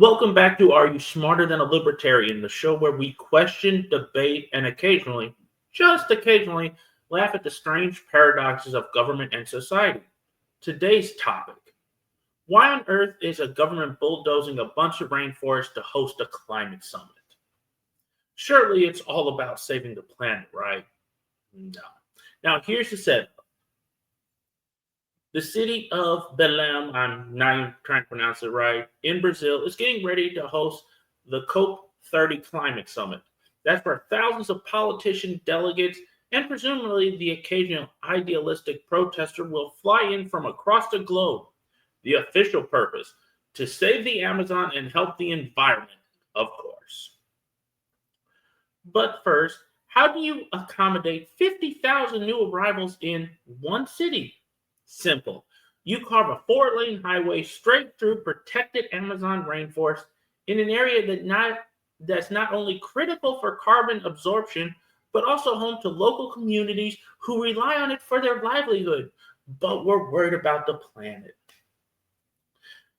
Welcome back to Are You Smarter Than a Libertarian, the show where we question, debate, and occasionally, just occasionally, laugh at the strange paradoxes of government and society. Today's topic: why on earth is a government bulldozing a bunch of rainforests to host a climate summit? Surely it's all about saving the planet, right? No. Now, here's the setup. The city of Belém, I'm not even trying to pronounce it right, in Brazil is getting ready to host the COP30 climate summit. That's where thousands of politician delegates and presumably the occasional idealistic protester will fly in from across the globe. The official purpose: to save the Amazon and help the environment, of course. But first, how do you accommodate 50,000 new arrivals in one city? Simple. You carve a 4-lane highway straight through protected Amazon rainforest in an area that's not only critical for carbon absorption, but also home to local communities who rely on it for their livelihood. But we're worried about the planet.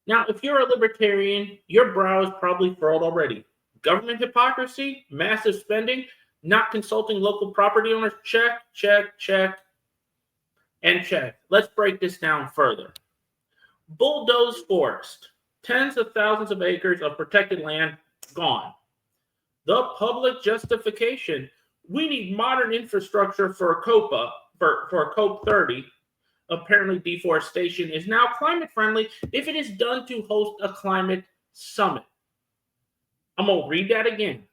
Now, if you're a libertarian, your brow is probably furrowed already. Government hypocrisy, massive spending, not consulting local property owners, check, and check. Let's break this down further. Bulldoze forest, tens of thousands of acres of protected land gone. The public justification: we need modern infrastructure for COP30. Apparently, deforestation is now climate friendly if it is done to host a climate summit. I'm going to read that again.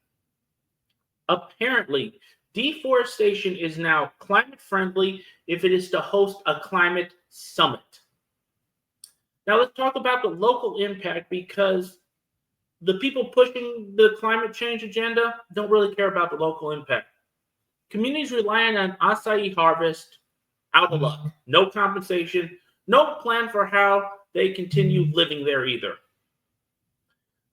Apparently, deforestation is now climate friendly if it is to host a climate summit. Now let's talk about the local impact, because the people pushing the climate change agenda don't really care about the local impact. Communities relying on acai harvest, out of luck. No compensation, no plan for how they continue living there either.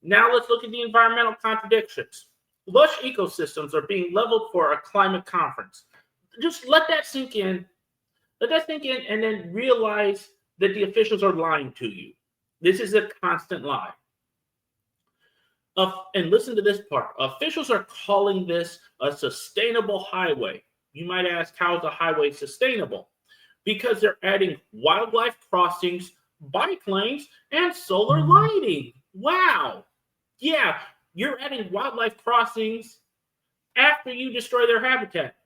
Now let's look at the environmental contradictions. Lush ecosystems are being leveled for a climate conference. Just let that sink in. Let that sink in, and then realize that the officials are lying to you. This is a constant lie. And listen to this part. Officials are calling this a sustainable highway. You might ask, how is a highway sustainable? Because they're adding wildlife crossings, bike lanes, and solar lighting. Wow. Yeah, you're adding wildlife crossings after you destroy their habitat.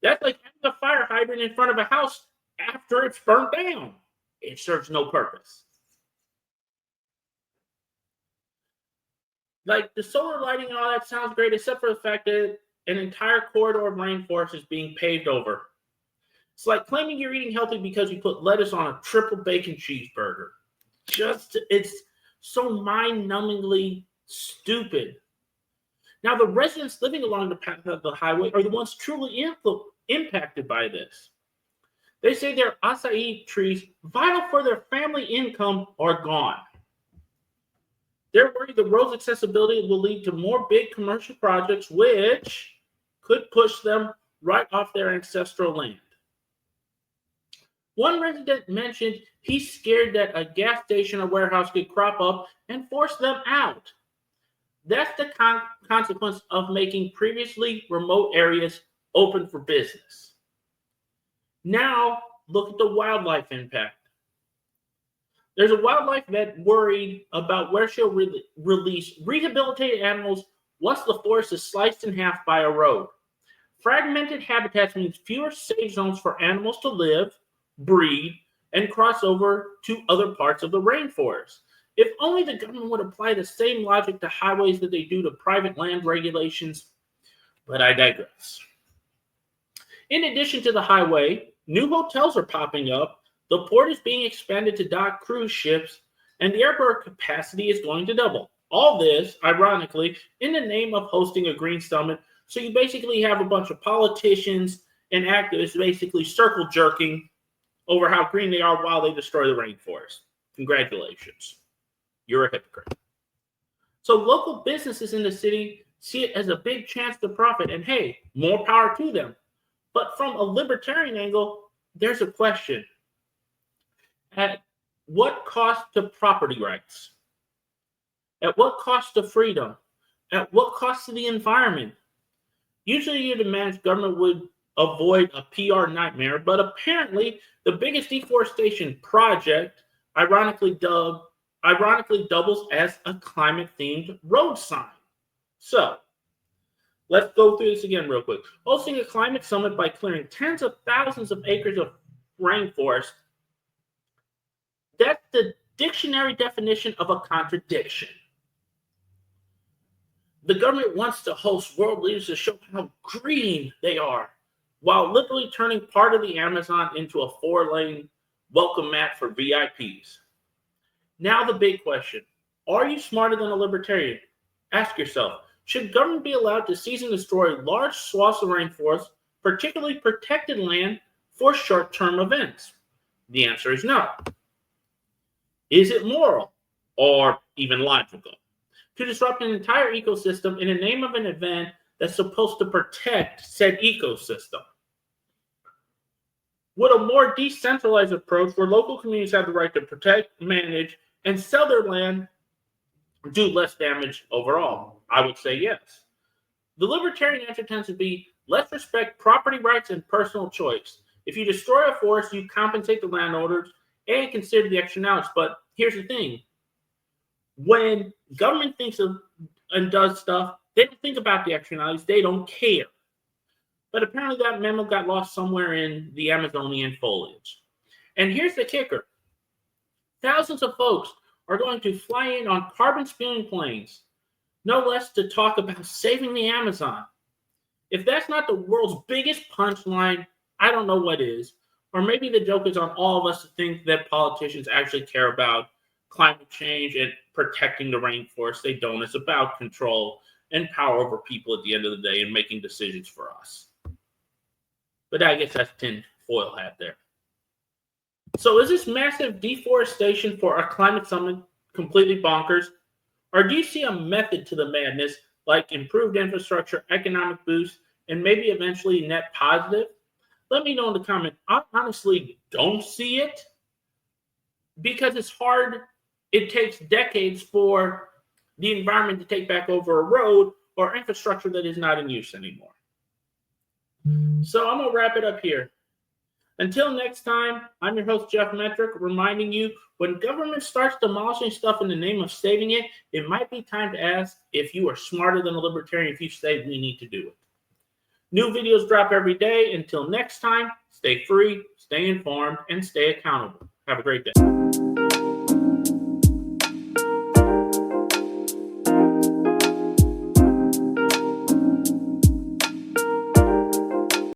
That's like having a fire hydrant in front of a house after it's burnt down. It serves no purpose. Like, the solar lighting and all that sounds great, except for the fact that an entire corridor of rainforest is being paved over. It's like claiming you're eating healthy because you put lettuce on a triple bacon cheeseburger. It's so mind-numbingly stupid. Now, the residents living along the path of the highway are the ones truly impacted by this. They say their acai trees, vital for their family income, are gone. They're worried the road's accessibility will lead to more big commercial projects, which could push them right off their ancestral land. One resident mentioned he's scared that a gas station or warehouse could crop up and force them out. That's the consequence of making previously remote areas open for business. Now, look at the wildlife impact. There's a wildlife vet worried about where she'll release rehabilitated animals once the forest is sliced in half by a road. Fragmented habitats means fewer safe zones for animals to live, breed, and cross over to other parts of the rainforest. If only the government would apply the same logic to highways that they do to private land regulations, but I digress. In addition to the highway, new hotels are popping up, the port is being expanded to dock cruise ships, and the airport capacity is going to double. All this, ironically, in the name of hosting a green summit, so you basically have a bunch of politicians and activists basically circle jerking over how green they are while they destroy the rainforest. Congratulations. You're a hypocrite. So local businesses in the city see it as a big chance to profit, and hey, more power to them. But from a libertarian angle, there's a question. At what cost to property rights? At what cost to freedom? At what cost to the environment? Usually you'd imagine government would avoid a PR nightmare, but apparently the biggest deforestation project ironically doubles as a climate-themed road sign. So, let's go through this again real quick. Hosting a climate summit by clearing tens of thousands of acres of rainforest, that's the dictionary definition of a contradiction. The government wants to host world leaders to show how green they are, while literally turning part of the Amazon into a 4-lane welcome mat for VIPs. Now the big question, are you smarter than a libertarian? Ask yourself, should government be allowed to seize and destroy large swaths of rainforest, particularly protected land, for short-term events? The answer is no. Is it moral or even logical to disrupt an entire ecosystem in the name of an event that's supposed to protect said ecosystem? Would a more decentralized approach where local communities have the right to protect, manage, and sell their land do less damage overall? I would say yes. The libertarian answer tends to be, let's respect property rights and personal choice. If you destroy a forest, you compensate the landowners and consider the externalities. But here's the thing. When government thinks of and does stuff, they don't think about the externalities. They don't care. But apparently that memo got lost somewhere in the Amazonian foliage. And here's the kicker. Thousands of folks are going to fly in on carbon-spewing planes, no less to talk about saving the Amazon. If that's not the world's biggest punchline, I don't know what is. Or maybe the joke is on all of us to think that politicians actually care about climate change and protecting the rainforest. They don't. It's about control and power over people at the end of the day and making decisions for us. But I guess that's tinfoil hat there. So is this massive deforestation for our climate summit completely bonkers? Or do you see a method to the madness, like improved infrastructure, economic boost, and maybe eventually net positive? Let me know in the comment. I honestly don't see it because it's hard. It takes decades for the environment to take back over a road or infrastructure that is not in use anymore. So I'm going to wrap it up here. Until next time, I'm your host, Jeff Metric, reminding you, when government starts demolishing stuff in the name of saving it, it might be time to ask if you are smarter than a libertarian if you say we need to do it. New videos drop every day. Until next time, stay free, stay informed, and stay accountable. Have a great day.